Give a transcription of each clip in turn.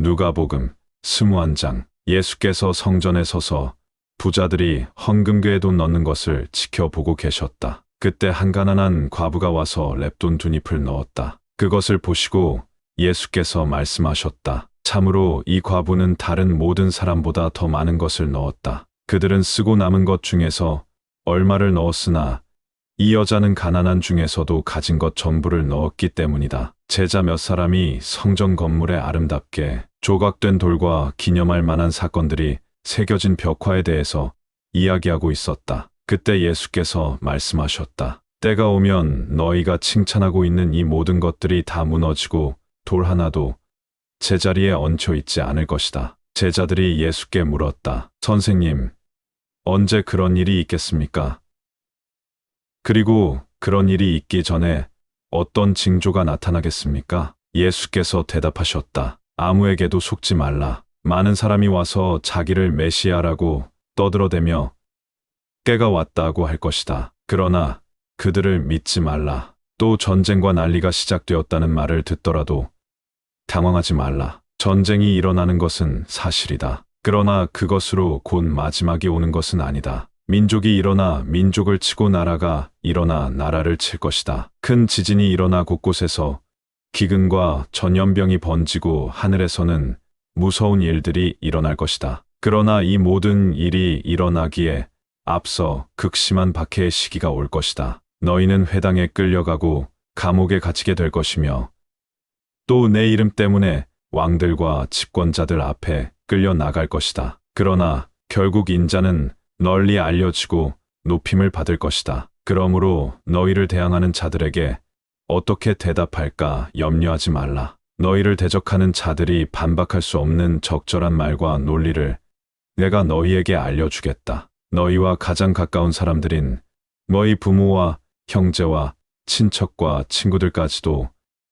누가복음 21장. 예수께서 성전에 서서 부자들이 헌금궤에 돈 넣는 것을 지켜보고 계셨다. 그때 한 가난한 과부가 와서 렙돈 2잎을 넣었다. 그것을 보시고 예수께서 말씀하셨다. 참으로 이 과부는 다른 모든 사람보다 더 많은 것을 넣었다. 그들은 쓰고 남은 것 중에서 얼마를 넣었으나 이 여자는 가난한 중에서도 가진 것 전부를 넣었기 때문이다. 제자 몇 사람이 성전 건물에 아름답게 조각된 돌과 기념할 만한 사건들이 새겨진 벽화에 대해서 이야기하고 있었다. 그때 예수께서 말씀하셨다. 때가 오면 너희가 칭찬하고 있는 이 모든 것들이 다 무너지고 돌 하나도 제자리에 얹혀 있지 않을 것이다. 제자들이 예수께 물었다. 선생님, 언제 그런 일이 있겠습니까? 그리고 그런 일이 있기 전에 어떤 징조가 나타나겠습니까? 예수께서 대답하셨다. 아무에게도 속지 말라. 많은 사람이 와서 자기를 메시아라고 떠들어대며 때가 왔다고 할 것이다. 그러나 그들을 믿지 말라. 또 전쟁과 난리가 시작되었다는 말을 듣더라도 당황하지 말라. 전쟁이 일어나는 것은 사실이다. 그러나 그것으로 곧 마지막이 오는 것은 아니다. 민족이 일어나 민족을 치고 나라가 일어나 나라를 칠 것이다. 큰 지진이 일어나 곳곳에서 기근과 전염병이 번지고 하늘에서는 무서운 일들이 일어날 것이다. 그러나 이 모든 일이 일어나기에 앞서 극심한 박해의 시기가 올 것이다. 너희는 회당에 끌려가고 감옥에 갇히게 될 것이며 또 내 이름 때문에 왕들과 집권자들 앞에 끌려 나갈 것이다. 그러나 결국 인자는 널리 알려지고 높임을 받을 것이다. 그러므로 너희를 대항하는 자들에게 어떻게 대답할까 염려하지 말라. 너희를 대적하는 자들이 반박할 수 없는 적절한 말과 논리를 내가 너희에게 알려주겠다. 너희와 가장 가까운 사람들인 너희 부모와 형제와 친척과 친구들까지도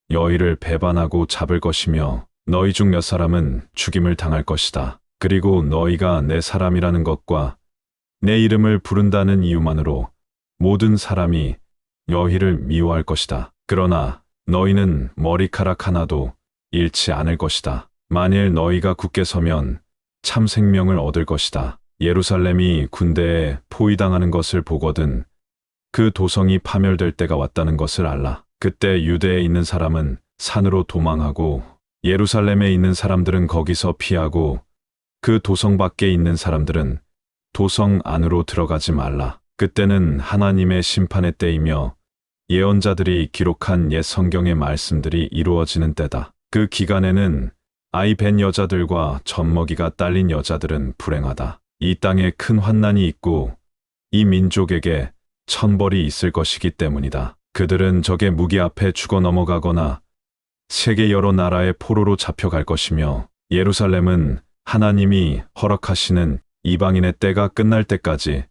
너희를 배반하고 잡을 것이며 너희 중 몇 사람은 죽임을 당할 것이다. 그리고 너희가 내 사람이라는 것과 내 이름을 부른다는 이유만으로 모든 사람이 너희를 미워할 것이다. 그러나 너희는 머리카락 하나도 잃지 않을 것이다. 만일 너희가 굳게 서면 참 생명을 얻을 것이다. 예루살렘이 군대에 포위당하는 것을 보거든 그 도성이 파멸될 때가 왔다는 것을 알라. 그때 유대에 있는 사람은 산으로 도망하고 예루살렘에 있는 사람들은 거기서 피하고 그 도성 밖에 있는 사람들은 도성 안으로 들어가지 말라. 그때는 하나님의 심판의 때이며 예언자들이 기록한 옛 성경의 말씀들이 이루어지는 때다. 그 기간에는 아이 벤 여자들과 젖먹이가 딸린 여자들은 불행하다. 이 땅에 큰 환난이 있고 이 민족에게 천벌이 있을 것이기 때문이다. 그들은 적의 무기 앞에 죽어 넘어가거나 세계 여러 나라의 포로로 잡혀갈 것이며 예루살렘은 하나님이 허락하시는 이방인의 때가 끝날 때까지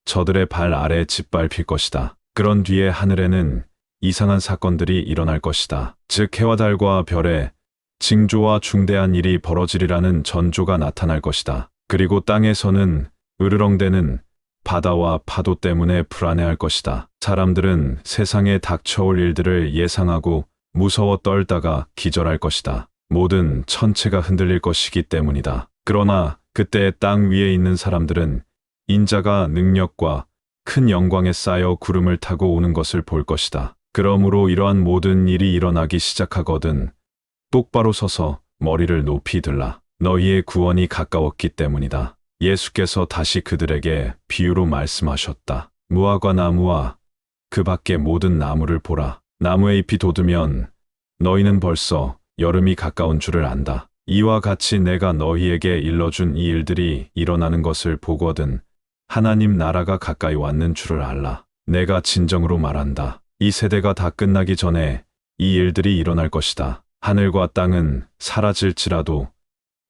저들의 발 아래 짓밟힐 것이다. 그런 뒤에 하늘에는 이상한 사건들이 일어날 것이다. 즉 해와 달과 별에 징조와 중대한 일이 벌어지리라는 전조가 나타날 것이다. 그리고 땅에서는 으르렁대는 바다와 파도 때문에 불안해할 것이다. 사람들은 세상에 닥쳐올 일들을 예상하고 무서워 떨다가 기절할 것이다. 모든 천체가 흔들릴 것이기 때문이다. 그러나 그때 땅 위에 있는 사람들은 인자가 능력과 큰 영광에 쌓여 구름을 타고 오는 것을 볼 것이다. 그러므로 이러한 모든 일이 일어나기 시작하거든 똑바로 서서 머리를 높이 들라. 너희의 구원이 가까웠기 때문이다. 예수께서 다시 그들에게 비유로 말씀하셨다. 무화과 나무와 그 밖의 모든 나무를 보라. 나무에 잎이 돋으면 너희는 벌써 여름이 가까운 줄을 안다. 이와 같이 내가 너희에게 일러준 이 일들이 일어나는 것을 보거든 하나님 나라가 가까이 왔는 줄을 알라. 내가 진정으로 말한다. 이 세대가 다 끝나기 전에 이 일들이 일어날 것이다. 하늘과 땅은 사라질지라도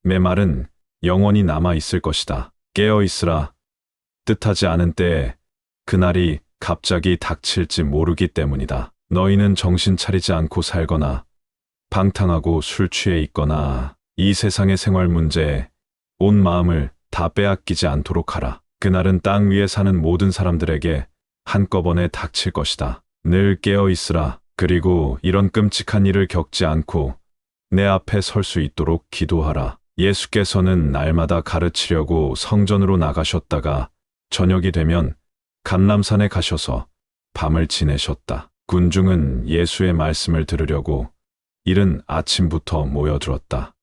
내 말은 영원히 남아 있을 것이다. 깨어 있으라. 뜻하지 않은 때에 그날이 갑자기 닥칠지 모르기 때문이다. 너희는 정신 차리지 않고 살거나 방탕하고 술 취해 있거나 이 세상의 생활 문제에 온 마음을 다 빼앗기지 않도록 하라. 그날은 땅 위에 사는 모든 사람들에게 한꺼번에 닥칠 것이다. 늘 깨어 있으라. 그리고 이런 끔찍한 일을 겪지 않고 내 앞에 설 수 있도록 기도하라. 예수께서는 날마다 가르치려고 성전으로 나가셨다가 저녁이 되면 감람산에 가셔서 밤을 지내셨다. 군중은 예수의 말씀을 들으려고 이른 아침부터 모여들었다.